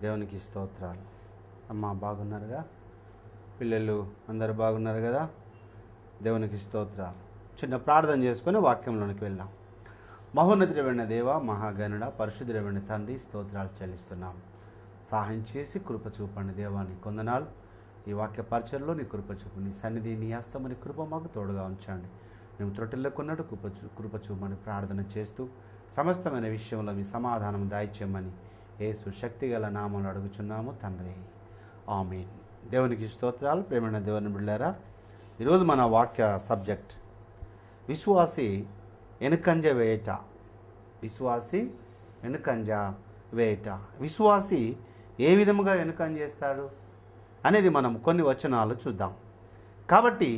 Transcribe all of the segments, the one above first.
దేవునికి స్తోత్రాలు. అమ్మ బాగున్నారుగా? పిల్లలు అందరూ బాగున్నారు కదా? దేవునికి స్తోత్రాలు. చిన్న ప్రార్థన చేసుకొని వాక్యంలోనికి వెళ్దాం. మహోన్నతుడైన దేవ, మహాగణుడ, పరిశుద్ధుడైన తండ్రి, స్తోత్రాలు చెల్లిస్తున్నాం. సహాయం చేసి కృప చూపండి దేవాని కొందనాలు. ఈ వాక్య పరిచయంలో నీ కృప చూపు, నీ సన్నిధి, నీ హస్తము, నీ కృప మాకు తోడుగా ఉంచండి. మేము త్రొట్టెల్లకున్నట్టు కృప చూపమని ప్రార్థన చేస్తూ సమస్తమైన విషయంలో మీ సమాధానం దాయిచ్యమని యేసు శక్తిగల నామములో అడుగుచున్నాము తండ్రి, ఆమేన్. దేవునికి స్తోత్రాలు. ప్రేమైన దేవుని బిడ్డలారా, ఈరోజు మన వాక్య సబ్జెక్ట్ విశ్వాసి వెనుకంజ వేయట. విశ్వాసి వెనుకంజ వేయట. విశ్వాసి ఏ విధముగా వెనుకంజ చేస్తాడు అనేది మనం కొన్ని వచనాలు చూద్దాం. కాబట్టి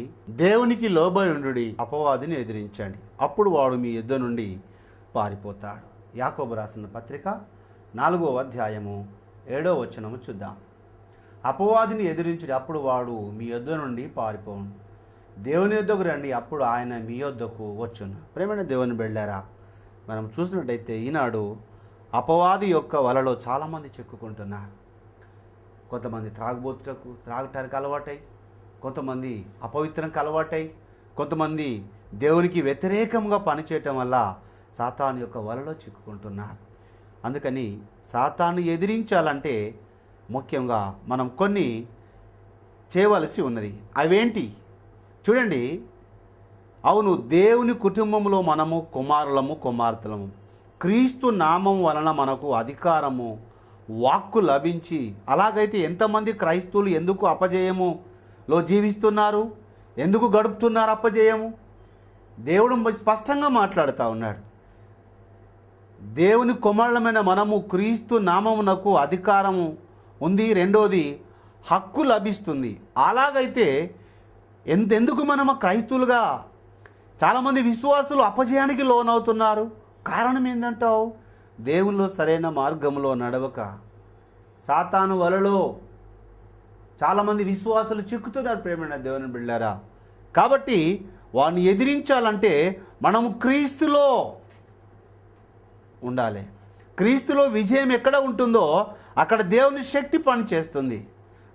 దేవునికి లోబడి ఉండుడి, అపవాదిని ఎదిరించండి, అప్పుడు వాడు మీ యుద్ధ నుండి పారిపోతాడు. యాకోబు రాసిన పత్రిక 4వ అధ్యాయము 7వ వచనము చూద్దాం. అపవాదిని ఎదిరించుడి, అప్పుడు వాడు మీ యుద్ధ నుండి పారిపోను. దేవుని యొద్దకు రండి, అప్పుడు ఆయన మీ యొద్దకు వచ్చును. ప్రేమైన దేవుని బిడ్డలారా, మనం చూసినట్టయితే ఈనాడు అపవాది యొక్క వలలో చాలామంది చిక్కుకుంటున్నారు. కొంతమంది త్రాగటానికి అలవాటై, కొంతమంది అపవిత్రంకి అలవాటై, కొంతమంది దేవునికి వ్యతిరేకంగా పనిచేయటం వల్ల సాతాను యొక్క వలలో చిక్కుకుంటున్నారు. అందుకని సాతాను ఎదిరించాలంటే ముఖ్యంగా మనం కొన్ని చేయవలసి ఉన్నది. అవేంటి చూడండి. అవును, దేవుని కుటుంబంలో మనము కుమారులము, కుమార్తెలము. క్రీస్తు నామం వలన మనకు అధికారము, వాక్కు లభించి, అలాగైతే ఎంతమంది క్రైస్తవులు ఎందుకు అపజయములో జీవిస్తున్నారు, ఎందుకు గడుపుతున్నారు అపజయము? దేవుడు స్పష్టంగా మాట్లాడుతూ ఉన్నాడు. దేవుని కుమారులమైన మనము క్రీస్తు నామమునకు అధికారము ఉంది, రెండోది హక్కు లభిస్తుంది. అలాగైతే ఎందుకు మనం క్రైస్తవులుగా చాలామంది విశ్వాసులు అపజయానికి లోనవుతున్నారు? కారణం ఏందంటావు? దేవునిలో సరైన మార్గంలో నడవక, సాతాను వలలో చాలామంది విశ్వాసులు చిక్కుతున్నారు. ప్రేమైన దేవుని బిడ్డలారా, కాబట్టి వాడిని ఎదిరించాలంటే మనము క్రీస్తులో ఉండాలి. క్రీస్తులో విజయం ఎక్కడ ఉంటుందో అక్కడ దేవుని శక్తి పని చేస్తుంది.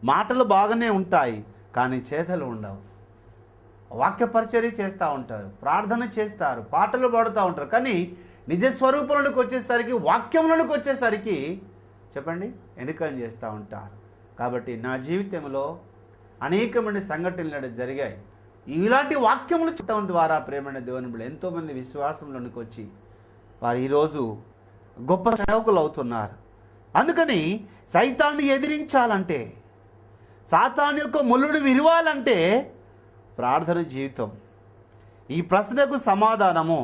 మాటలు బాగానే ఉంటాయి, కానీ చేతలు ఉండవు. వాక్య పరిచర్య చేస్తూ ఉంటారు, ప్రార్థన చేస్తారు, పాటలు పాడుతూ ఉంటారు, కానీ నిజ స్వరూపంలోకి వచ్చేసరికి, వాక్యంలోకి వచ్చేసరికి చెప్పండి వెనుకం చేస్తూ ఉంటారు. కాబట్టి నా జీవితంలో అనేకమైన సంఘటనలు జరిగాయి. ఇలాంటి వాక్యములు చెప్పడం ద్వారా ప్రేమైన దేవుని బిడ్డలు ఎంతోమంది విశ్వాసంలోనికి వచ్చి వారు ఈరోజు గొప్ప సేవకులు అవుతున్నారు. అందుకని సైతాన్ని ఎదిరించాలంటే, సాతాను యొక్క ముళ్ళుడు విరవాలంటే ప్రార్థన జీవితం. ఈ ప్రశ్నకు సమాధానము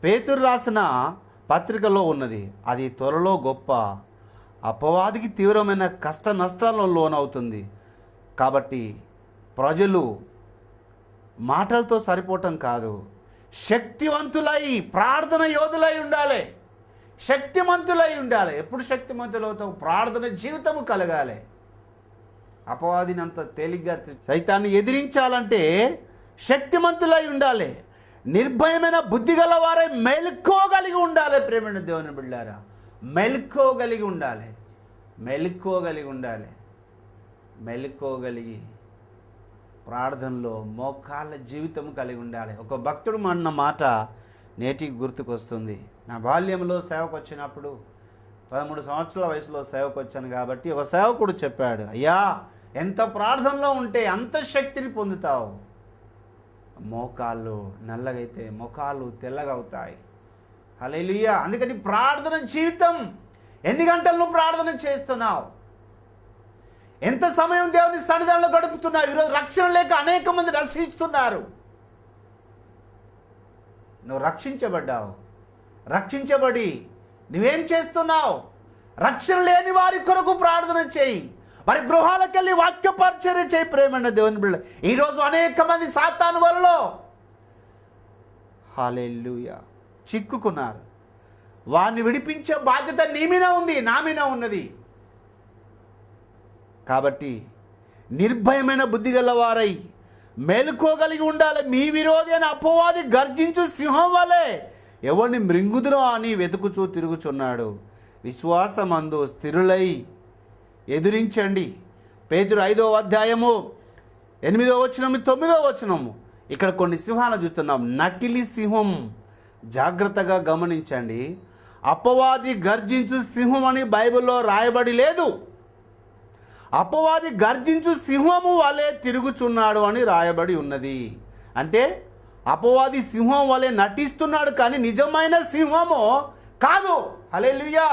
పేతురు రాసిన పత్రికలో ఉన్నది. అది త్వరలో గొప్ప అపవాదికి తీవ్రమైన కష్ట నష్టాలలో లోనవుతుంది. కాబట్టి ప్రజలు మాటలతో సరిపోవటం కాదు, శక్తివంతులై ప్రార్థన యోధులై ఉండాలి, శక్తిమంతులై ఉండాలి. ఎప్పుడు శక్తిమంతులు అవుతావు? ప్రార్థన జీవితము కలగాలి. అపవాదిని అంత తేలిగ్గా సైతాన్ని ఎదిరించాలంటే శక్తిమంతులై ఉండాలి, నిర్భయమైన బుద్ధి గల వారై మెలుకోగలిగి ఉండాలి. ప్రేమైన దేవుని బిడ్డలారా, మెలుకోగలిగి ఉండాలి, మెలుకోగలిగి ప్రార్థనలో మోకాళ్ళ జీవితం కలిగి ఉండాలి. ఒక భక్తుడు అన్న మాట నేటికి గుర్తుకొస్తుంది. నా బాల్యంలో సేవకు వచ్చినప్పుడు 13 సంవత్సరాల వయసులో సేవకు వచ్చాను కాబట్టి ఒక సేవకుడు చెప్పాడు, అయ్యా ఎంత ప్రార్థనలో ఉంటే అంత శక్తిని పొందుతావు. మోకాళ్ళు నల్లగైతే మోకాళ్ళు తెల్లగా అవుతాయి. హల్లెలూయా. అందుకని ప్రార్థన జీవితం. ఎన్ని గంటలు నువ్వు ప్రార్థన చేస్తున్నావు? ఎంత సమయం దేవుని సన్నిధానంలో గడుపుతున్నావు? ఈరోజు రక్షణ లేక అనేక మంది రక్షిస్తున్నారు. నువ్వు రక్షించబడ్డావు. రక్షించబడి నువ్వేం చేస్తున్నావు? రక్షణ లేని వారి కొరకు ప్రార్థన చేయి. మరి గృహాలకు వెళ్ళి వాక్య పరిచర్య చేయి. ప్రేమైన దేవుని బిడ్డ, ఈరోజు అనేక మంది సాతాను వలలో హల్లెలూయా చిక్కుకున్నారు. వారిని విడిపించే బాధ్యత నీ మీద ఉంది, నా మీద ఉన్నది. కాబట్టి నిర్భయమైన బుద్ధి గలవారై మేలుకోగలిగి ఉండాలి. మీ విరోధి అని అపవాది గర్జించు సింహం వలె ఎవరిని మృంగుదురో అని వెతుకుచూ తిరుగుచున్నాడు. విశ్వాసమందు స్థిరులై ఎదిరించండి. పేతురు 5వ అధ్యాయము 8వ వచనం 9వ వచనము. ఇక్కడ కొన్ని సింహాలను చూస్తున్నాం. నకిలీ సింహం, జాగ్రత్తగా గమనించండి. అపవాది గర్జించు సింహం అని బైబిల్లో రాయబడి లేదు. అపవాది గర్జించు సింహము వలె తిరుగుచున్నాడు అని రాయబడి ఉన్నది. అంటే అపవాది సింహం వలె నటిస్తున్నాడు, కానీ నిజమైన సింహము కాదు. హల్లెలూయా.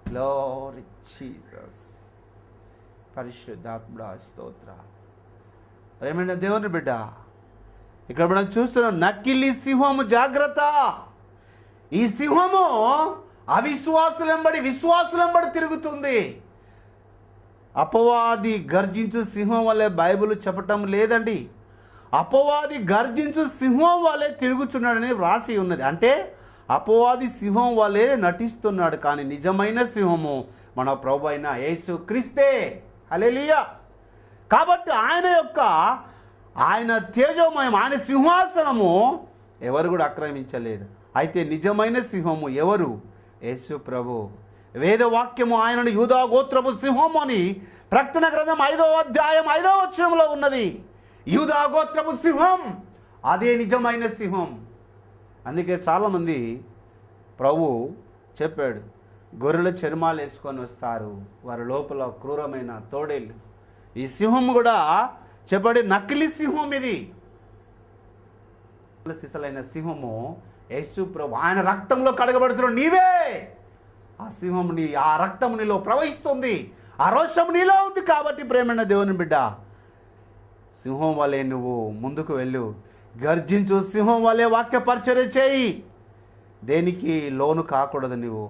Glory Jesus. పరిశుద్ధాత్ముడా స్తోత్ర. ప్రేమైన దేవుని బిడ్డ, ఇక్కడ మనం చూస్తున్నాం నకిలీ సింహము, జాగ్రత్త. ఈ సింహము అవిశ్వాసులంబడి విశ్వాసులంబడి తిరుగుతుంది. అపవాది గర్జించు సింహం వల్లే బైబిల్ చెప్పటం లేదండి. అపవాది గర్జించు సింహం వల్లే తిరుగుతున్నాడని వ్రాసి ఉన్నది. అంటే అపవాది సింహం వల్లే నటిస్తున్నాడు, కానీ నిజమైన సింహము మన ప్రభు అయిన యేసు క్రీస్తే. హల్లెలూయా. కాబట్టి ఆయన తేజోమయం, ఆయన సింహాసనము ఎవరు కూడా ఆక్రమించలేరు. అయితే నిజమైన సింహము ఎవరు? యేసు ప్రభు. వేదవాక్యము ఆయనను యూదా గోత్రపు సింహము అని ప్రకటన గ్రంథం 5వ అధ్యాయం 5వ వచనంలో ఉన్నది. యూదా గోత్రపు సింహం అదే నిజమైన సింహం. అందుకే చాలామంది ప్రభు చెప్పాడు, గొర్రెల చర్మాలు వేసుకొని వస్తారు, వారి లోపల క్రూరమైన తోడేళ్ళు. ఈ సింహం కూడా చెప్పాడు నకిలీ సింహం. ఇది సిసలైన సింహము యేసు ప్రభు. ఆయన రక్తంలో కడగబడుతున్నాడు. నీవే ఆ సింహం. ఆ రక్తం నీలో ప్రవహిస్తుంది, ఆ రోషం నీలో ఉంది. కాబట్టి ప్రేమైన దేవుని బిడ్డ, సింహం వలె నువ్వు ముందుకు వెళ్ళు. గర్జించు సింహం వలె వాక్య పరిచర్య చేయి. దేనికి లోను కాకూడదు నువ్వు.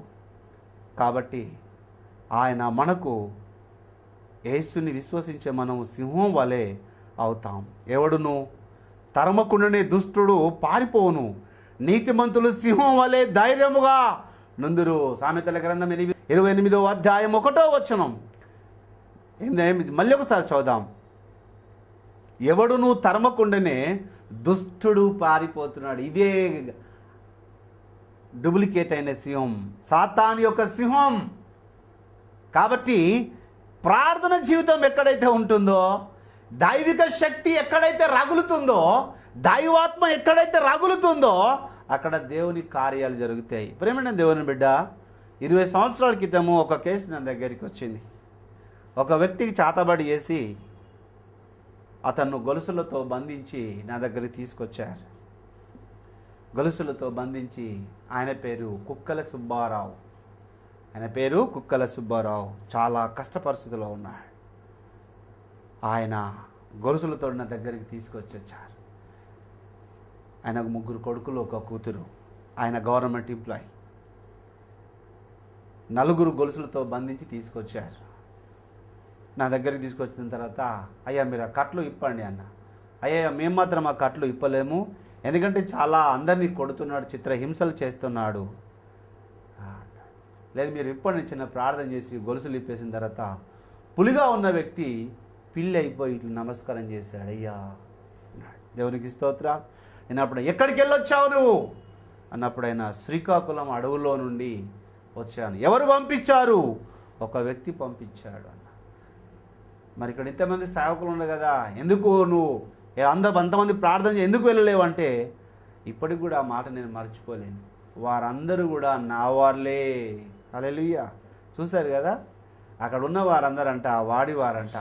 కాబట్టి ఆయన మనకు, యేసుని విశ్వసించే మనం సింహం వలె అవుతాం. ఎవడును తరమకుండానే దుష్టుడు పారిపోవును, నీతిమంతులు సింహం వలె ధైర్యముగా నుందురు. సామెతల గ్రంథం 28వ అధ్యాయం 1వ వచనం. మళ్ళీ ఒకసారి చదువుదాం. ఎవడును తరమకుండానే దుష్టుడు పారిపోతున్నాడు. ఇదే డూప్లికేట్ అయిన సింహం, సాతాను యొక్క సింహం. కాబట్టి ప్రార్థన జీవితం ఎక్కడైతే ఉంటుందో, దైవిక శక్తి ఎక్కడైతే రగులుతుందో, దైవాత్మ ఎక్కడైతే రగులుతుందో అక్కడ దేవుని కార్యాలు జరుగుతాయి. ప్రేమైన దేవుని బిడ్డ, 20 సంవత్సరాల క్రితము ఒక కేసు నా దగ్గరికి వచ్చింది. ఒక వ్యక్తికి చాతబడి చేసి అతను గొలుసులతో బంధించి నా దగ్గరికి తీసుకొచ్చారు. గొలుసులతో బంధించి, ఆయన పేరు కుక్కల సుబ్బారావు. చాలా కష్ట పరిస్థితిలో ఉన్నాడు. ఆయన గొలుసులతో నా దగ్గరికి తీసుకొచ్చారు. ఆయనకు 3 కొడుకులు, 1 కూతురు. ఆయన గవర్నమెంట్ ఎంప్లాయీ. 4 గొలుసులతో బంధించి తీసుకొచ్చారు. నా దగ్గరికి తీసుకొచ్చిన తర్వాత, అయ్యా మీరు ఆ కట్లు ఇప్పండి అన్న. అయ్యా మేము మాత్రం ఆ కట్లు ఇప్పలేము, ఎందుకంటే చాలా అందరినీ కొడుతున్నాడు, చిత్రహింసలు చేస్తున్నాడు. లేదు మీరు ఇప్పటి చిన్న ప్రార్థన చేసి గొలుసులు ఇప్పేసిన తర్వాత పులిగా ఉన్న వ్యక్తి పిల్లి అయిపోయి ఇట్లా నమస్కారం చేశాడు. అయ్యా దేవునికి స్తోత్రం. నేను అప్పుడు ఎక్కడికి వెళ్ళొచ్చావు నువ్వు అన్నప్పుడు ఆయన శ్రీకాకుళం అడవుల్లో నుండి వచ్చాను. ఎవరు పంపించారు? ఒక వ్యక్తి పంపించాడు అన్న. మరి ఇక్కడ ఇంతమంది సేవకులు ఉన్నారు కదా, ఎందుకు నువ్వు అంతమంది ప్రార్థన ఎందుకు వెళ్ళలేవు అంటే, ఇప్పటికి కూడా ఆ మాట నేను మర్చిపోలేను. వారందరూ కూడా నా వాళ్ళే. హల్లెలూయా. చూశారు కదా, అక్కడ ఉన్న వారందరంట వాడివారంట.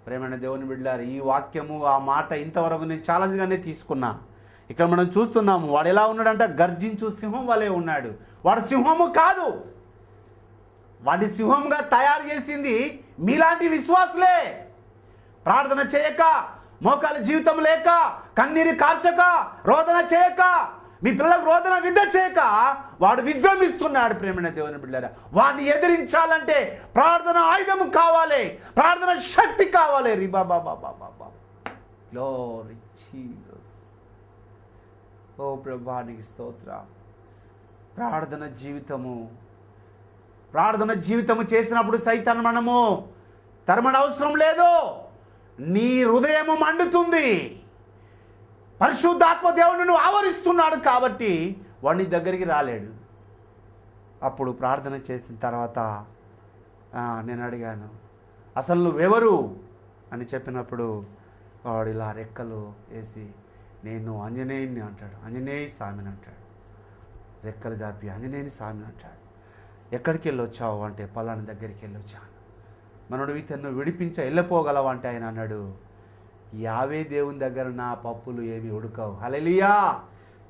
ప్రేమైన దేవుని బిడ్డలారు, ఈ వాక్యము ఆ మాట ఇంతవరకు నేను ఛాలెంజ్గానే తీసుకున్నా. ఇక్కడ మనం చూస్తున్నాము, వాడు ఎలా ఉన్నాడంట, గర్జించు సింహం వలె ఉన్నాడు. వాడు సింహము కాదు, వాడి సింహంగా తయారు చేసింది మీలాంటి విశ్వాసులే. ప్రార్థన చేయక, మోకాల జీవితం లేక, కన్నీరు కార్చక, రోదన చేయక, మీ పిల్లలకు రోదన విద్య చేయక వాడు విజృంభిస్తున్నాడు. ప్రేమైన దేవుని బిడ్డలారా, వాడిని ఎదిరించాలంటే ప్రార్థన ఆయుధం కావాలి, ప్రార్థన శక్తి కావాలి. Glory Jesus. ఓ ప్రభువానికి స్తోత్రం. ప్రార్థన జీవితము చేసినప్పుడు సైతాను మనము తరమణ అవసరం లేదు. నీ హృదయము మండుతుంది. పరిశుద్ధాత్మ దేవుని ఆవరిస్తున్నాడు కాబట్టి వాడిని దగ్గరికి రాలేడు. అప్పుడు ప్రార్థన చేసిన తర్వాత నేను అడిగాను, అసలు నువ్వెవరు అని చెప్పినప్పుడు వాడు ఇలా రెక్కలు వేసి, నేను ఆంజనేయుని అంటాడు. ఆంజనేయ స్వామిని అంటాడు. రెక్కలు జాపి ఆంజనేయుని స్వామిని అంటాడు. ఎక్కడికి వెళ్ళొచ్చావు అంటే, పలాని దగ్గరికి వెళ్ళొచ్చాను. మనడు ఇతను విడిపించ వెళ్ళిపోగలవా అంటే ఆయన అన్నాడు, యావే దేవుని దగ్గర నా పప్పులు ఏమి ఉడకవు. హల్లెలూయా.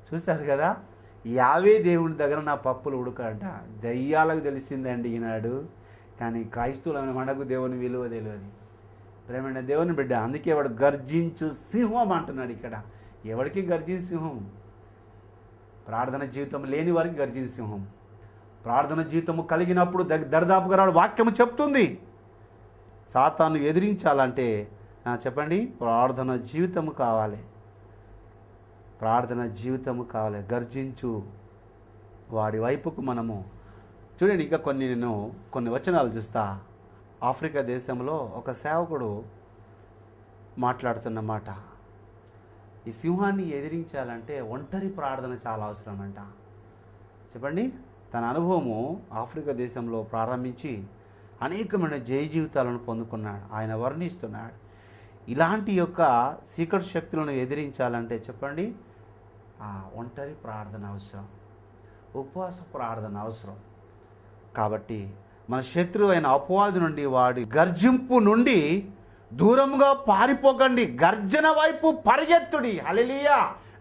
చూశారు కదా, యావే దేవుని దగ్గర నా పప్పులు ఉడకంట. దయ్యాలకు తెలిసిందండి ఈనాడు, కానీ క్రైస్తవులైన మనకు దేవుని విలువ తెలియదు. ప్రేమైన దేవుని బిడ్డ, అందుకే వాడు గర్జించు సింహం అంటున్నాడు ఇక్కడ. ఎవరికి గర్జించు సింహం? ప్రార్థన జీవితం లేని వారికి గర్జించు సింహం. ప్రార్థన జీవితము కలిగినప్పుడు దరిదాపుగా రాడు. వాక్యము చెప్తుంది, సాతాను ఎదిరించాలంటే చెప్పండి, ప్రార్థన జీవితము కావాలి. ప్రార్థన జీవితము కావాలి. గర్జించు వాడి వైపుకు మనము చూడండి. ఇంకా కొన్ని వచనాలు చూస్తా. ఆఫ్రికా దేశంలో ఒక సేవకుడు మాట్లాడుతున్నమాట, ఈ సింహాన్ని ఎదిరించాలంటే ఒంటరి ప్రార్థన చాలా అవసరం అంట. చెప్పండి, తన అనుభవము ఆఫ్రికా దేశంలో ప్రారంభించి అనేకమైన జయ జీవితాలను పొందుకున్నాడు. ఆయన వర్ణిస్తున్నాడు, ఇలాంటి యొక్క సీక్రెట్ శక్తులను ఎదిరించాలంటే చెప్పండి, ఒంటరి ప్రార్థన అవసరం, ఉపవాస ప్రార్థన అవసరం. కాబట్టి మన శత్రువు అయిన అపవాది నుండి, వాడి గర్జింపు నుండి దూరంగా పారిపోకండి, గర్జన వైపు పరిగెత్తుడి. హల్లెలూయా.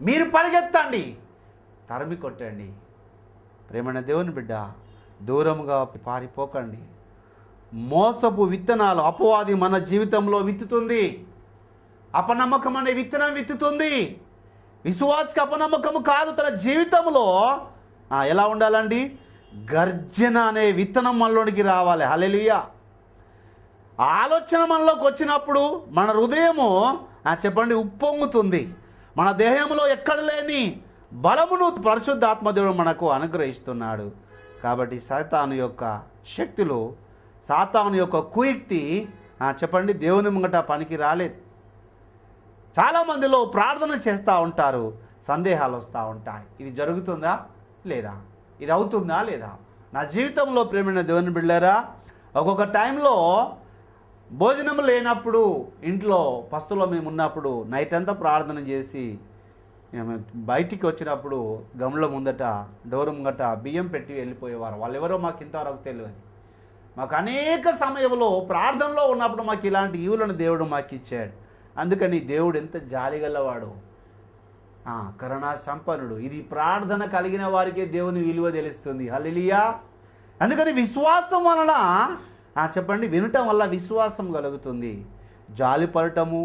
మీరు పరిగెత్తండి, తరిమి కొట్టండి. ప్రేమైన దేవుని బిడ్డ, దూరంగా పారిపోకండి. మోసపు విత్తనాలు అపవాది మన జీవితంలో విత్తుతుంది. అపనమ్మకం అనే విత్తనం విత్తుతుంది. విశ్వాసకి అపనమ్మకము కాదు, తన జీవితంలో ఎలా ఉండాలండి? గర్జన అనే విత్తనం మనలోనికి రావాలి. హల్లెలూయా. ఆలోచన మనలోకి వచ్చినప్పుడు మన హృదయము చెప్పండి ఉప్పొంగుతుంది. మన దేహంలో ఎక్కడ లేని బలమును పరిశుద్ధాత్మదేవుడు మనకు అనుగ్రహిస్తున్నాడు. కాబట్టి సాతాను యొక్క శక్తులు, సాతాను యొక్క కుయుక్తి చెప్పండి దేవుని ముంగట పనికి రాలేదు. చాలామందిలో ప్రార్థన చేస్తూ ఉంటారు, సందేహాలు వస్తూ ఉంటాయి. ఇది జరుగుతుందా లేదా, ఇది అవుతుందా లేదా? నా జీవితంలో ప్రేమైన దేవుని బిడ్డలారా, ఒక్కొక్క టైంలో భోజనం లేనప్పుడు, ఇంట్లో పస్తులో మేము ఉన్నప్పుడు నైట్ అంతా ప్రార్థన చేసి బయటికి వచ్చినప్పుడు గమల ముందట, డోరు ముంగట బియ్యం పెట్టి వెళ్ళిపోయేవారు. వాళ్ళు ఎవరో మాకు ఇంతవరకు తెలియదు. మాకు అనేక సమయంలో ప్రార్థనలో ఉన్నప్పుడు మాకు ఇలాంటి ఈవులను దేవుడు మాకు ఇచ్చాడు. అందుకని దేవుడు ఎంత జాలిగలవాడు, కరుణా సంపన్నుడు. ఇది ప్రార్థన కలిగిన వారికే దేవుని విలువ తెలుస్తుంది. హల్లెలూయా. అందుకని విశ్వాసం వలన చెప్పండి, వినటం వల్ల విశ్వాసం కలుగుతుంది. జాలిపడటము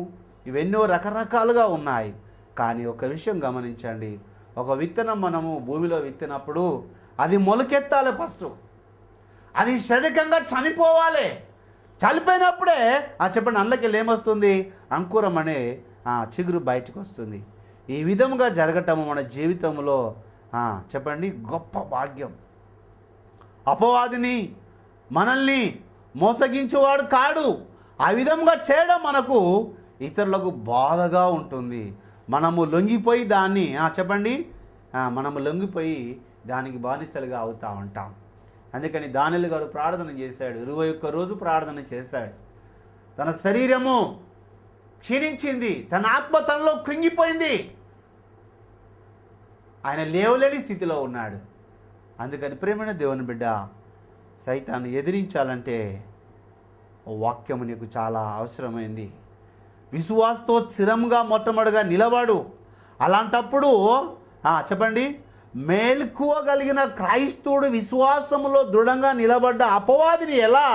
ఇవెన్నో రకరకాలుగా ఉన్నాయి. కానీ ఒక విషయం గమనించండి, ఒక విత్తనం మనము భూమిలో విత్తినప్పుడు అది మొలకెత్తాలి. ఫస్ట్ అది శారీరకంగా చనిపోవాలి. చనిపోయినప్పుడే చెప్పండి అందులోకి ఏమొస్తుంది? అంకురం అనే చిగురు బయటకు వస్తుంది. ఈ విధంగా జరగటము మన జీవితంలో చెప్పండి గొప్ప భాగ్యం. అపవాదిని, మనల్ని మోసగించేవాడు కాడు. ఆ విధంగా చేయడం మనకు ఇతరులకు బాధగా ఉంటుంది. మనము లొంగిపోయి దాన్ని చెప్పండి మనము లొంగిపోయి దానికి బానిసలుగా అవుతూ ఉంటాం. అందుకని దానియేలు గారు ప్రార్థన చేశాడు, 21 రోజు ప్రార్థన చేశాడు. తన శరీరము క్షీణించింది, తన ఆత్మ తనలో కృంగిపోయింది, ఆయన లేవలేని స్థితిలో ఉన్నాడు. అందుకని ప్రేమైన దేవుని బిడ్డ, సైతాన్ని ఎదిరించాలంటే వాక్యము నీకు చాలా అవసరమైంది. విశ్వాసంతో స్థిరంగా మొట్టమొదటిగా నిలబడు. అలాంటప్పుడు చెప్పండి, మేల్కోగలిగిన క్రైస్తవుడు విశ్వాసములో దృఢంగా నిలబడ్డ అపవాదిని ఎలా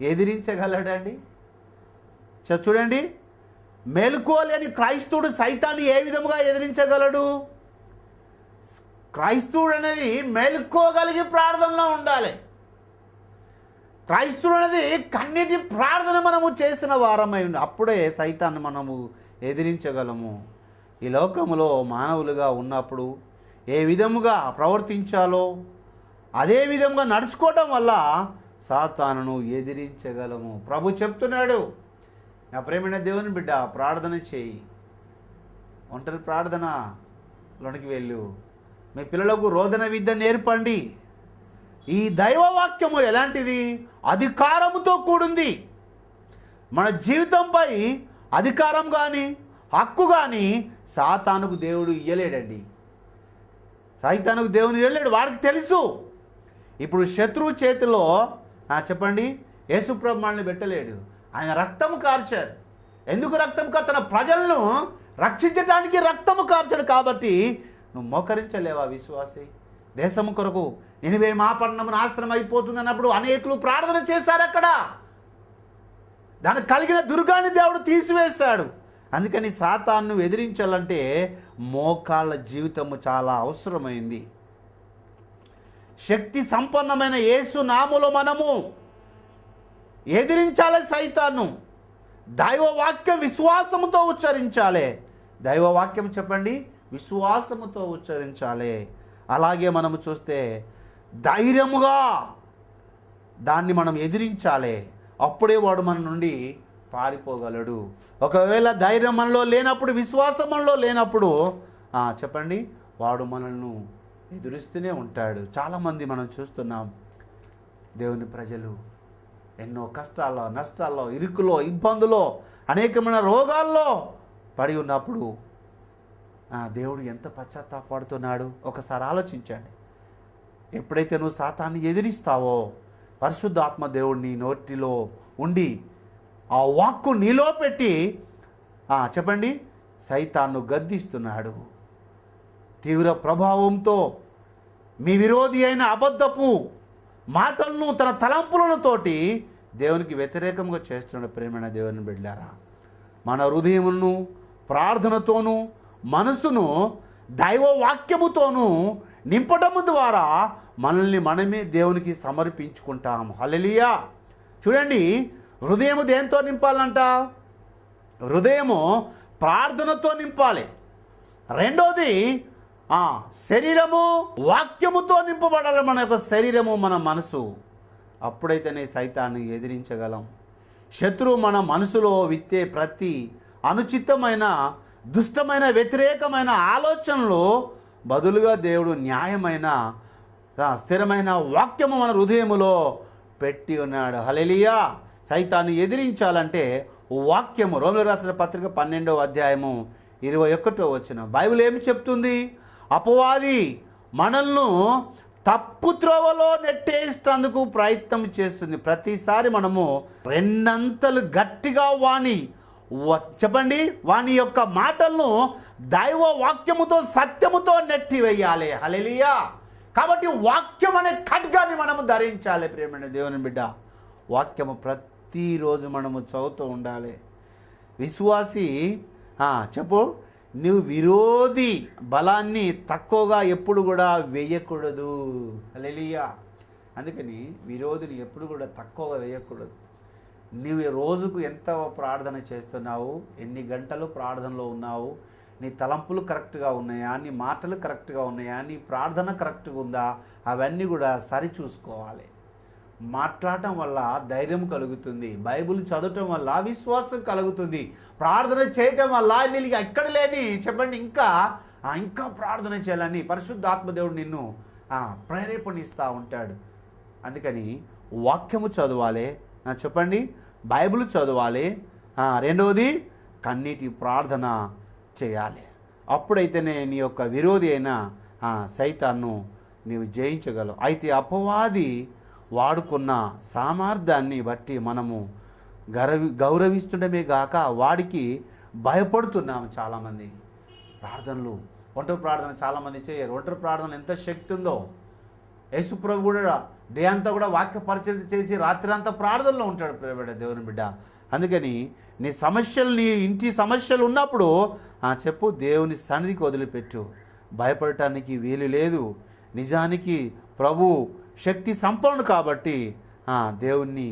ఎదిరించగలడండి? చూడండి, మేల్కోలేని క్రైస్తవుడు సైతాన్ని ఏ విధముగా ఎదిరించగలడు? క్రైస్తవుడు అనేది మేల్కోగలిగి ప్రార్థనలో ఉండాలి. క్రైస్తవుడు అనేది కన్నిటి ప్రార్థన మనము చేసిన వారమై ఉండి అప్పుడే సైతాన్ని మనము ఎదిరించగలము. ఈ లోకములో మానవులుగా ఉన్నప్పుడు ఏ విధముగా ప్రవర్తించాలో అదే విధంగా నడుచుకోవటం వల్ల సాతానును ఎదిరించగలము. ప్రభు చెప్తున్నాడు, నా ప్రేమైన దేవుని బిడ్డ ప్రార్థన చేయి, ఒంటరి ప్రార్థనలోనికి వెళ్ళు, మీ పిల్లలకు రోదన విద్య నేర్పండి, ఈ దైవవాక్యము ఎలాంటిది? అధికారముతో కూడింది. మన జీవితంపై అధికారం కానీ హక్కు కానీ సాతానుకు దేవుడు ఇయ్యలేడండి. సైతానుకు దేవుని ఇయ్యలేడు, వాడికి తెలుసు. ఇప్పుడు శత్రువు చేతిలో చెప్పండి, యేసుప్రభు మనల్ని పెట్టలేడు. ఆయన రక్తము కార్చారు. ఎందుకు రక్తం తన ప్రజలను రక్షించడానికి రక్తము కార్చాడు. కాబట్టి నువ్వు మోకరించలేవా విశ్వాసి? దేశము కొరకు నినివే మహాపట్టణము నాశనం అయిపోతుంది అన్నప్పుడు అనేకులు ప్రార్థన చేశారు. అక్కడ దానికి కలిగిన దుర్గాన్ని దేవుడు తీసివేశాడు. అందుకని సాతాను ఎదిరించాలంటే మోకాళ్ళ జీవితము చాలా అవసరమైంది. శక్తి సంపన్నమైన యేసు నామములో మనము ఎదిరించాలి సైతాను. దైవవాక్యం విశ్వాసముతో ఉచ్చరించాలి. దైవవాక్యం చెప్పండి, విశ్వాసముతో ఉచ్చరించాలి. అలాగే మనము చూస్తే ధైర్యముగా దాన్ని మనం ఎదిరించాలి. అప్పుడే వాడు మన నుండి పారిపోగలడు. ఒకవేళ ధైర్యం మనలో లేనప్పుడు, విశ్వాసం మనలో లేనప్పుడు చెప్పండి, వాడు మనల్ని ఎదురిస్తూనే ఉంటాడు. చాలామంది మనం చూస్తున్నాం, దేవుని ప్రజలు ఎన్నో కష్టాల్లో, నష్టాల్లో, ఇరుకులో, ఇబ్బందులో, అనేకమైన రోగాల్లో పడి ఉన్నప్పుడు దేవుడు ఎంత పశ్చాత్తాపడుతున్నాడు ఒకసారి ఆలోచించండి. ఎప్పుడైతే నువ్వు సాతాన్ని ఎదిరిస్తావో, పరిశుద్ధాత్మ దేవుడు నీ నోటిలో ఉండి ఆ వాక్కు నీలో పెట్టి చెప్పండి, సైతాన్ను గద్దిస్తున్నాడు. తీవ్ర ప్రభావంతో మీ విరోధి అయిన అబద్ధపు మాటలను, తన తలంపులను తోటి దేవునికి వ్యతిరేకంగా చేస్తున్న ప్రేమైన దేవుని బిడ్డలారా, మన హృదయమును ప్రార్థనతోనూ మనసును దైవవాక్యముతోనూ నింపటము ద్వారా మనల్ని మనమే దేవునికి సమర్పించుకుంటాం. హల్లెలూయా. చూడండి, హృదయము దేంతో నింపాలంట? హృదయము ప్రార్థనతో నింపాలి. రెండోది శరీరము వాక్యముతో నింపబడాలి. మన యొక్క శరీరము, మన మనసు. అప్పుడైతేనే సైతాన్ని ఎదిరించగలం. శత్రువు మన మనసులో విత్తే ప్రతి అనుచితమైన, దుష్టమైన, వ్యతిరేకమైన ఆలోచనలు బదులుగా దేవుడు న్యాయమైన, స్థిరమైన వాక్యము మన హృదయములో పెట్టి ఉన్నాడు. హల్లెలూయా. సైతాన్ని ఎదిరించాలంటే వాక్యము. రోమీయులకు రాసిన పత్రిక 12వ అధ్యాయము 21వ వచనం బైబిల్ ఏమి చెప్తుంది? అపవాది మనల్ని తప్పు త్రోవలో నెట్టేసేందుకు ప్రయత్నం చేస్తుంది. ప్రతిసారి మనము రెండంతలు గట్టిగా చెప్పండి, వాని యొక్క మాటలను దైవ వాక్యముతో, సత్యముతో నెట్టివేయాలి. హల్లెలూయా. కాబట్టి వాక్యం అనే ఖడ్గాన్ని మనము ధరించాలి. ప్రియమైన దేవుని బిడ్డ, వాక్యము ప్రతిరోజు మనము చదువుతూ ఉండాలి. విశ్వాసి చెప్పు, నువ్వు విరోధి బలాన్ని తక్కువగా ఎప్పుడు కూడా వేయకూడదు. హల్లెలూయా. అందుకని విరోధిని ఎప్పుడు కూడా తక్కువగా వేయకూడదు. నీవు రోజుకు ఎంత ప్రార్థన చేస్తున్నావు, ఎన్ని గంటలు ప్రార్థనలో ఉన్నావు, నీ తలంపులు కరెక్ట్గా ఉన్నాయా, నీ మాటలు కరెక్ట్గా ఉన్నాయా, నీ ప్రార్థన కరెక్ట్గా ఉందా, అవన్నీ కూడా సరిచూసుకోవాలి. మాట్లాడటం వల్ల ధైర్యం కలుగుతుంది, బైబిల్ చదవటం వల్ల విశ్వాసం కలుగుతుంది, ప్రార్థన చేయటం వల్ల నీకు ఎక్కడ లేని చెప్పండి ఇంకా ప్రార్థన చేయాలని పరిశుద్ధాత్మదేవుడు నిన్ను ప్రేరేపణిస్తూ ఉంటాడు. అందుకని వాక్యము చదవాలి. చెప్పండి, బైబిల్ చదవాలి. రెండవది కన్నీటి ప్రార్థన చేయాలి. అప్పుడైతేనే నీ యొక్క విరోధి అయిన సైతాన్ను నీవు జయించగలవు. అయితే అపవాది వాడుకున్న సామర్థ్యాన్ని బట్టి మనము గౌరవిస్తుండమే గాక వాడికి భయపడుతున్నాము. చాలామంది ప్రార్థనలు, ఒంటరి ప్రార్థన చాలామంది చేయరు. ఒంటరి ప్రార్థన ఎంత శక్తి ఉందో! యేసుప్రభు కూడా డే అంతా కూడా వాక్య పరిచయం చేసి రాత్రి అంతా ప్రార్థనలో ఉంటాడు ప్రియమైన దేవుని బిడ్డ. అందుకని నీ సమస్యలు, నీ ఇంటి సమస్యలు ఉన్నప్పుడు చెప్పు, దేవుని సన్నిధికి వదిలిపెట్టు. భయపడటానికి వీలు లేదు. నిజానికి ప్రభు శక్తి సంపన్నుడు కాబట్టి దేవుణ్ణి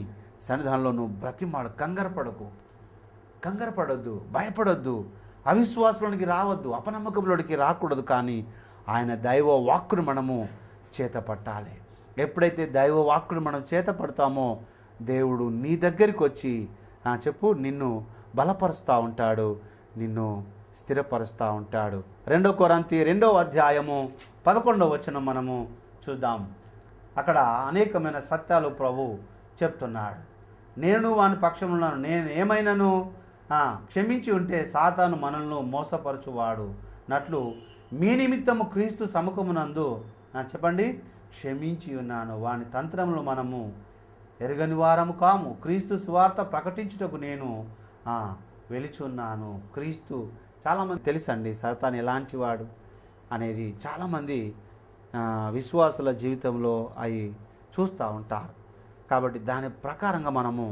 సన్నిధానంలో నువ్వు బ్రతిమాడు. కంగారపడొద్దు, భయపడొద్దు, అవిశ్వాసంలోనికి రావద్దు, అపనమ్మకంలోనికి రాకూడదు. కానీ ఆయన దైవ వాక్కును మనము చేత పట్టాలి. ఎప్పుడైతే దైవ వాక్కును మనం చేత పడతామో దేవుడు నీ దగ్గరికి వచ్చి చెప్పు, నిన్ను బలపరుస్తూ ఉంటాడు, నిన్ను స్థిరపరుస్తూ ఉంటాడు. 2 కొరింథీ 2వ అధ్యాయము 11వ వచనం మనము చూద్దాం. అక్కడ అనేకమైన సత్యాలు ప్రభు చెప్తున్నాడు. నేను వాని పక్షంలో ఉన్నాను, నేను ఏమైనాను క్షమించి ఉంటే సాతాను మనల్ని మోసపరచువాడు నట్లు మీ నిమిత్తము క్రీస్తు సముఖమునందు చెప్పండి క్షమించి ఉన్నాను. వాని తంత్రములు మనము ఎరగని వారము కాము. క్రీస్తు సువార్త ప్రకటించుటకు నేను వెలిచున్నాను. క్రీస్తు చాలామంది తెలుసండి సాతాను ఎలాంటి వాడు అనేది చాలామంది విశ్వాసుల జీవితంలో అవి చూస్తూ ఉంటారు. కాబట్టి దాని ప్రకారంగా మనము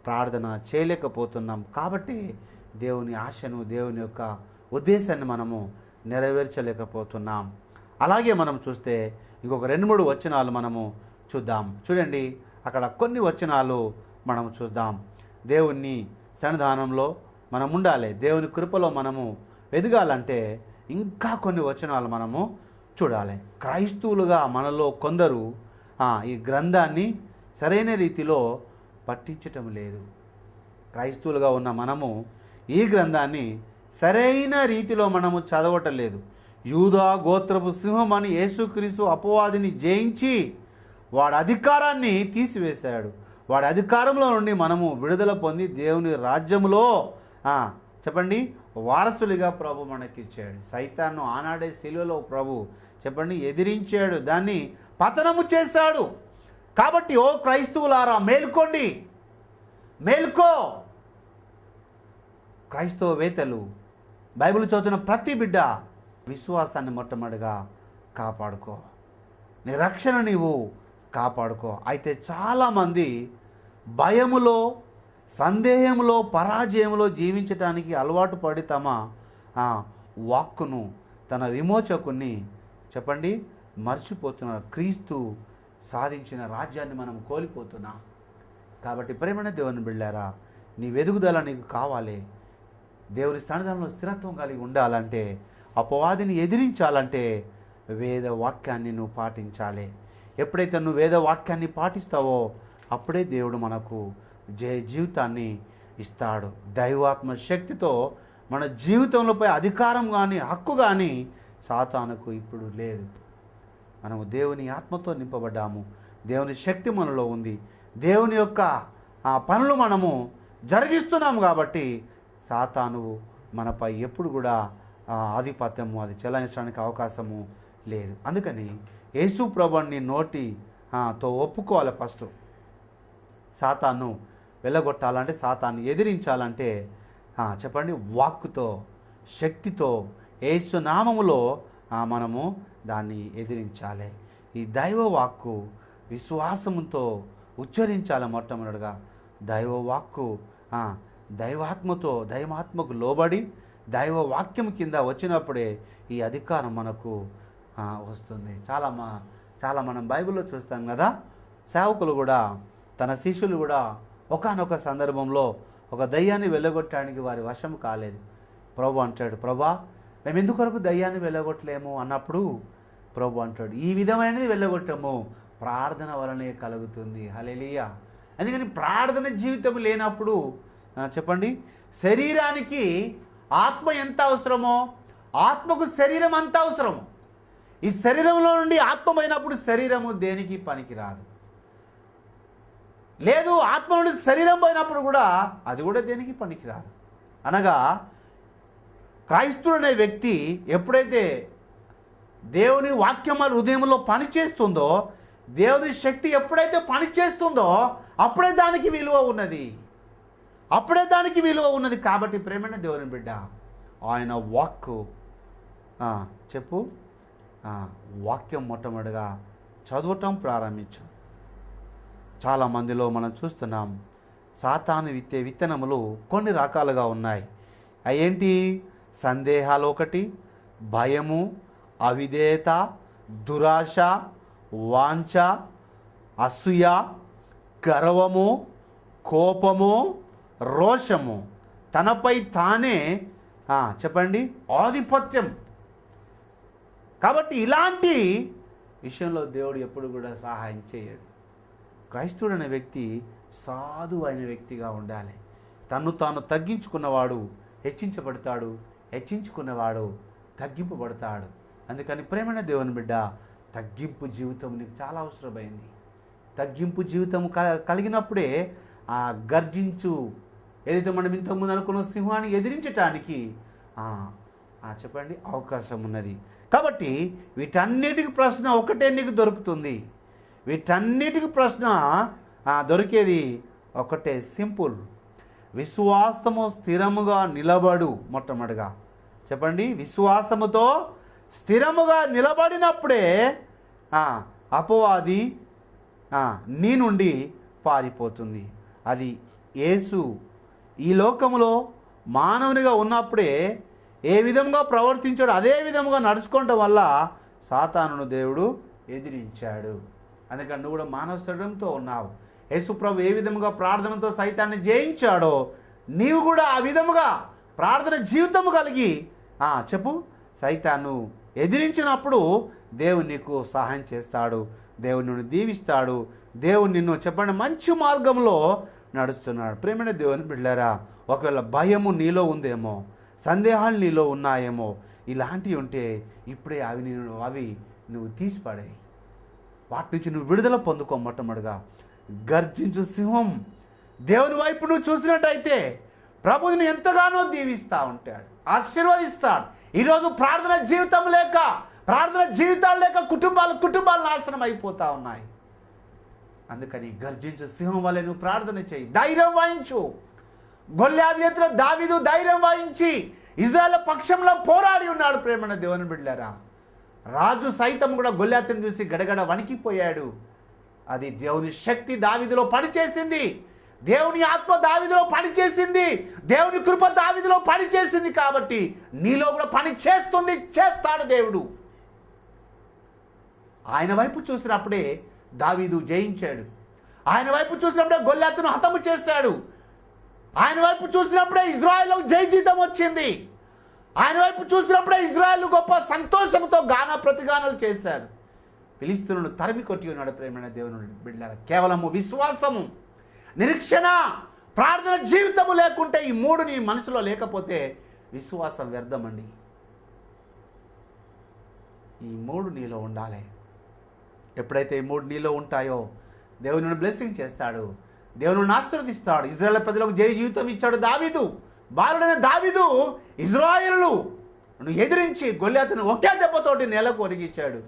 ప్రార్థన చేయలేకపోతున్నాం. కాబట్టి దేవుని ఆశను, దేవుని యొక్క ఉద్దేశాన్ని మనము నెరవేర్చలేకపోతున్నాం. అలాగే మనం చూస్తే ఇంకొక 2-3 వచనాలు మనము చూద్దాం. చూడండి, అక్కడ కొన్ని వచనాలు మనం చూద్దాం. దేవుని సన్నిధానంలో మనం ఉండాలి, దేవుని కృపలో మనము ఎదగాలంటే ఇంకా కొన్ని వచనాలు మనము చూడాలి. క్రైస్తవులుగా మనలో కొందరు ఈ గ్రంథాన్ని సరైన రీతిలో పట్టించటం లేదు. క్రైస్తవులుగా ఉన్న మనము ఈ గ్రంథాన్ని సరైన రీతిలో మనము చదవటం లేదు. యూదా గోత్రపు సింహం అని యేసుక్రీస్తు అపవాదిని జయించి వాడి అధికారాన్ని తీసివేశాడు. వాడి అధికారంలో నుండి మనము విడుదల పొంది దేవుని రాజ్యములో చెప్పండి వారసులుగా ప్రభు మనకిచ్చాడు. సైతాన్ను ఆనాడే శిలువలో ప్రభు చెప్పండి ఎదిరించాడు, దాన్ని పతనము చేశాడు. కాబట్టి ఓ క్రైస్తవులారా మేల్కోండి, మేల్కో. క్రైస్తవేతలు బైబిల్ చదువుతున్న ప్రతి బిడ్డ విశ్వాసాన్ని మొట్టమొదటిగా కాపాడుకో, నీ రక్షణ నీవు కాపాడుకో. అయితే చాలామంది భయములో, సందేహంలో, పరాజయంలో జీవించడానికి అలవాటు పడి తమ వాక్కును, తన విమోచకుని చెప్పండి మర్చిపోతున్నారు. క్రీస్తు సాధించిన రాజ్యాన్ని మనం కోల్పోతున్నాం. కాబట్టి ప్రేమైన దేవుని బిడ్డారా, నీ వెదుగుదల నీకు కావాలి. దేవుని సన్నిధానంలో స్థిరత్వం కలిగి ఉండాలంటే, అపవాదిని ఎదిరించాలంటే వేద వాక్యాన్ని నువ్వు పాటించాలి. ఎప్పుడైతే నువ్వు వేద వాక్యాన్ని పాటిస్తావో అప్పుడే దేవుడు మనకు జయ జీవితాన్ని ఇస్తాడు. దైవాత్మ శక్తితో మన జీవితంలోపై అధికారం కానీ హక్కు కానీ సాతానుకు ఇప్పుడు లేదు. మనము దేవుని ఆత్మతో నింపబడ్డాము, దేవుని శక్తి మనలో ఉంది, దేవుని యొక్క పనులు మనము జరిగిస్తున్నాము. కాబట్టి సాతాను మనపై ఎప్పుడు కూడా ఆధిపత్యము అది చెలాయించడానికి అవకాశము లేదు. అందుకని యేసు ప్రభుని నోటితో ఒప్పుకోవాలి. ఫస్ట్ సాతాను వెళ్ళగొట్టాలంటే, సాతాన్ని ఎదిరించాలంటే చెప్పండి వాక్కుతో, శక్తితో, యేసు నామములో మనము దాన్ని ఎదిరించాలి. ఈ దైవ వాక్కు విశ్వాసముతో ఉచ్చరించాలి. మొట్టమొదటిగా దైవ వాక్కు దైవాత్మతో, దైవాత్మకు లోబడి దైవ వాక్యం కింద వచ్చినప్పుడే ఈ అధికారం మనకు వస్తుంది. చాలా మనం బైబిల్లో చూస్తాం కదా, సేవకులు కూడా, తన శిష్యులు కూడా ఒకానొక సందర్భంలో ఒక దయ్యాన్ని వెళ్ళగొట్టడానికి వారి వశం కాలేదు. ప్రభు అంటాడు, ప్రభా మేము ఎందుకొరకు దయ్యాన్ని వెళ్ళగొట్టలేము అన్నప్పుడు ప్రభు అంటాడు, ఈ విధమైనది వెళ్ళగొట్టము, ప్రార్థన వలనే కలుగుతుంది. హల్లెలూయా. అందుకని ప్రార్థన జీవితం లేనప్పుడు చెప్పండి శరీరానికి ఆత్మ ఎంత అవసరమో ఆత్మకు శరీరం అంత అవసరము. ఈ శరీరంలో నుండి ఆత్మ పోయినప్పుడు శరీరము దేనికి పనికిరాదు. లేదు, ఆత్మ నుండి శరీరం పోయినప్పుడు కూడా అది కూడా దేనికి పనికిరాదు. అనగా క్రైస్తవుడు అనే వ్యక్తి ఎప్పుడైతే దేవుని వాక్యం హృదయంలో పనిచేస్తుందో, దేవుని శక్తి ఎప్పుడైతే పనిచేస్తుందో అప్పుడే దానికి విలువ ఉన్నది, అప్పుడే దానికి విలువ ఉన్నది. కాబట్టి ప్రేమైన దేవుని బిడ్డ, ఆయన వాక్కు చెప్పు, వాక్యం మొట్టమొదటిగా చదవటం ప్రారంభించు. చాలామందిలో మనం చూస్తున్నాం సాతాను విత్తే విత్తనములు కొన్ని రకాలుగా ఉన్నాయి. అవేంటి? సందేహాలు ఒకటి, భయము, అవిధేయత, దురాశ, వాంఛ, అసూయ, గర్వము, కోపము, రోషము, తనపై తానే చెప్పండి ఆధిపత్యం. కాబట్టి ఇలాంటి విషయంలో దేవుడు ఎప్పుడు కూడా సహాయం చేయడు. క్రైస్తవుడు అనే వ్యక్తి సాధు అయిన వ్యక్తిగా ఉండాలి. తను తాను తగ్గించుకున్నవాడు హెచ్చించబడతాడు, హెచ్చించుకున్నవాడు తగ్గింపబడతాడు. అందుకని ప్రేమైన దేవుని బిడ్డ, తగ్గింపు జీవితం నీకు చాలా అవసరమైంది. తగ్గింపు జీవితం కలిగినప్పుడే ఆ గర్జించు ఏదైతే మనం ఇంతకుముందు అనుకున్న సింహాన్ని ఎదిరించటానికి చెప్పండి అవకాశం ఉన్నది. కాబట్టి వీటన్నిటికి ప్రశ్న ఒకటే నీకు దొరుకుతుంది. వీటన్నిటికి ప్రశ్న దొరికేది ఒకటే, సింపుల్. విశ్వాసము స్థిరముగా నిలబడు. మొట్టమొదటిగా చెప్పండి, విశ్వాసముతో స్థిరముగా నిలబడినప్పుడే అపవాది నీ నుండి పారిపోతుంది. అది యేసు ఈ లోకములో మానవునిగా ఉన్నప్పుడే ఏ విధంగా ప్రవర్తించాడు అదే విధంగా నడుచుకోవడం వల్ల సాతానును దేవుడు ఎదిరించాడు. అందుకని నువ్వు కూడా మానవ శరీరంతో ఉన్నావు. యేసు ప్రభు ఏ విధముగా ప్రార్థనతో సైతాన్ని జయించాడో నీవు కూడా ఆ విధముగా ప్రార్థన జీవితము కలిగి చెప్పు సైతాన్ని ఎదిరించినప్పుడు దేవుడు నీకు సహాయం చేస్తాడు, దేవుడు నిన్ను దీవిస్తాడు, దేవుడు నిన్ను చెప్పండి మంచి మార్గంలో నడుస్తున్నాడు. ప్రేమైన దేవుని బిడ్డలారా, ఒకవేళ భయము నీలో ఉందేమో, సందేహాలు నీలో ఉన్నాయేమో, ఇలాంటివి ఉంటే ఇప్పుడే అవి నువ్వు తీసిపడాయి. వాటి నుంచి నువ్వు విడుదల పొందుకో. మొట్టమొదటిగా గర్జించు సింహం దేవుని వైపు నువ్వు చూసినట్టయితే ప్రభువుని ఎంతగానో దీవిస్తూ ఉంటాడు, ఆశీర్వదిస్తాడు. ఈరోజు ప్రార్థన జీవితాలు లేక కుటుంబాలు నాశనం అయిపోతూ ఉన్నాయి. అందుకని గర్జించు సింహం వల్లే నువ్వు ప్రార్థన చేయి, ధైర్యం వహించు. గొల్యాతు ఎదుట దావీదు ధైర్యం వహించి ఇశ్రాయేలు పక్షంలో పోరాడి ఉన్నాడు. ప్రేమన దేవుని బిడ్డలారా, రాజు సైతం కూడా గొల్యాతుని చూసి గడగడ వణికిపోయాడు. అది దేవుని శక్తి దావీదులో పనిచేసింది, దేవుని ఆత్మ దావీదులో పనిచేసింది, దేవుని కృప దావీదులో పనిచేసింది. కాబట్టి నీలో కూడా పని చేస్తాడు దేవుడు. ఆయన వైపు చూసినప్పుడే దావీదు జయించాడు, ఆయన వైపు చూసినప్పుడే గొల్యాతును హతము చేశాడు, ఆయన వైపు చూసినప్పుడే ఇజ్రాయెల్ జయ జీతం వచ్చింది, ఆయన వైపు చూసినప్పుడే ఇజ్రాయెల్ గొప్ప సంతోషంతో ప్రతిగానాలు చేశాడు. ఫిలిష్తీయులను తరిమి కొట్టి ఉన్నాడు. ప్రేమైన దేవుని బిడ్డలారా, కేవలము విశ్వాసము, నిరీక్షణ, ప్రార్థన జీవితము లేకుంటే ఈ మూడు నీ మనసులో లేకపోతే విశ్వాసం వ్యర్థమండి. ఈ మూడు నీలో ఉండాలి. ఎప్పుడైతే ఈ మూడు నీలో ఉంటాయో దేవుని బ్లెస్సింగ్ చేస్తాడు, దేవుని ఆశీర్వదిస్తాడు. ఇజ్రాయేల్ ప్రజలకు జయ జీవితం ఇచ్చాడు దావీదు. బాలుడైన దావీదు ఇజ్రాయేలును ఎదిరించి గొల్యాతును ఒకే దెబ్బతోటి నేలకు ఒరిగించాడు.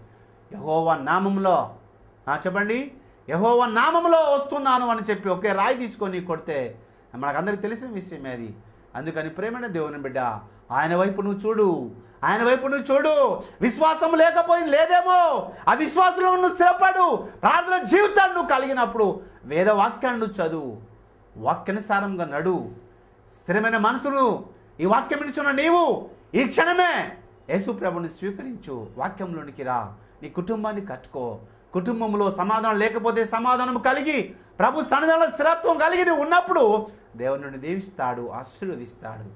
యెహోవా నామములో చెప్పండి, యెహోవా నామములో వస్తున్నాను అని చెప్పి ఒకే రాయి తీసుకొని కొడితే మనకందరికి తెలిసిన విషయమే అది. అందుకని ప్రేమైన దేవుని బిడ్డ, ఆయన వైపు నువ్వు చూడు. విశ్వాసం లేదేమో, ఆ విశ్వాసంలో నువ్వు స్థిరపడు. ప్రార్థన జీవితాన్ని నువ్వు కలిగినప్పుడు వేదవాక్యాన్ని చదువు, వాక్యానుసారంగా నడు. స్థిరమైన మనసును ఈ వాక్యం నిలుచున్న నీవు ఈ క్షణమే యేసు ప్రభుని స్వీకరించు, వాక్యంలోనికి రా, నీ కుటుంబాన్ని కట్టుకో. కుటుంబంలో సమాధానం లేకపోతే సమాధానం కలిగి ప్రభు సన్నిధిలో స్థిరత్వం కలిగి నువ్వు ఉన్నప్పుడు దేవుని దీవిస్తాడు, ఆశీర్వదిస్తాడు.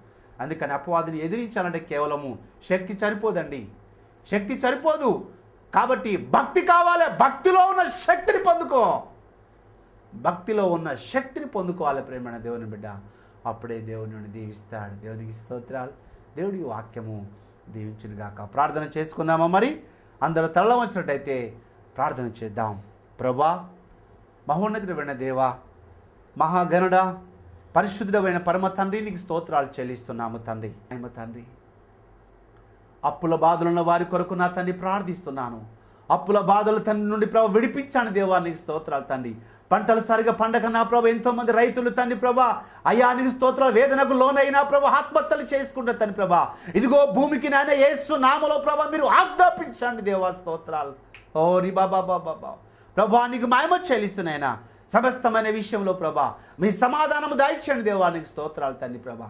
అందుకని అపవాదిని ఎదిరించాలంటే కేవలము శక్తి సరిపోదండి, శక్తి సరిపోదు. కాబట్టి భక్తి కావాలి, భక్తిలో ఉన్న శక్తిని పొందుకోవాలి ప్రేమైన దేవుని బిడ్డ. అప్పుడే దేవుని దీవిస్తాడు. దేవునికి స్తోత్రాలు. దేవుడి వాక్యము దీవించునుగాక. ప్రార్థన చేసుకుందామా? మరి అందరూ తల్ల వచ్చినట్టయితే ప్రార్థన చేద్దాం. ప్రభా, మహోన్నతుడైన దేవా, మహాగణుడా, పరిశుద్ధుడైన పరమ తండ్రి, నీకు స్తోత్రాలు చెల్లిస్తున్నాము తండ్రి. అప్పుల బాధలున్న వారి కొరకు నా తండ్రి ప్రార్థిస్తున్నాను. అప్పుల బాధలు తండ్రి నుండి ప్రభు విడిపించాను దేవా, నీకు స్తోత్రాలు తండ్రి. పంటలు సరిగా పండగ నా ప్రభు ఎంతోమంది రైతులు తండ్రి ప్రభా, అయ్యా నీకు స్తోత్రాలు, వేదనకు లోనైనా ప్రభు ఆత్మహత్యలు చేసుకుంటారు తండ్రి ప్రభా. ఇదిగో భూమికి నాయన యేసు నామములో ప్రభా మీరు ఆజ్ఞాపించండి దేవా, స్తోత్రాలు. ఓ రి బాబా ప్రభా, నీకు మహిమ చెల్లిస్తున్నాయినా సమస్తమైన విషయంలో ప్రభా మీ సమాధానము దాయిచ్చండి దేవా, నీకు స్తోత్రాలు తండ్రి ప్రభా.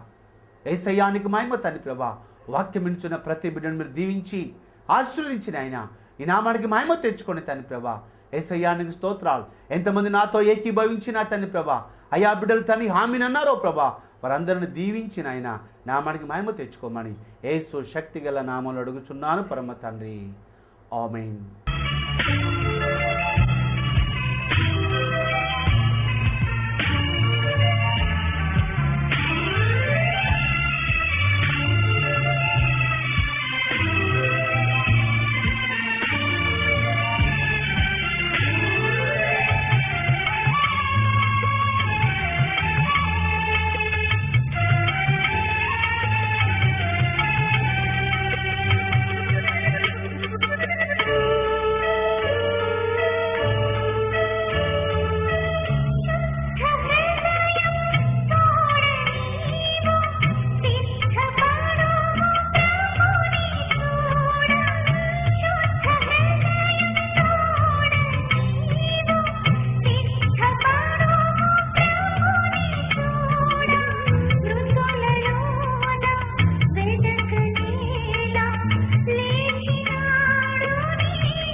యేసయ్యానికి మహిమ తండ్రి ప్రభా. వాక్యం వినుచున్న ప్రతి బిడ్డను మీరు దీవించి ఆశీర్వదించిన ఆయన ఈ నామానికి మహిమ తెచ్చుకోండి తండ్రి ప్రభా. యేసయ్యానికి స్తోత్రాలు. ఎంతమంది నాతో ఏకీభవించిన తండ్రి ప్రభా, అయ్యా బిడ్డలు తండ్రి హామీని అన్నారో ప్రభా, వారందరిని దీవించిన ఆయన నామానికి మహిమ తెచ్చుకోమని యేసు శక్తి గల నామంలో అడుగుచున్నాను పరమ తండ్రి. ఆమేన్.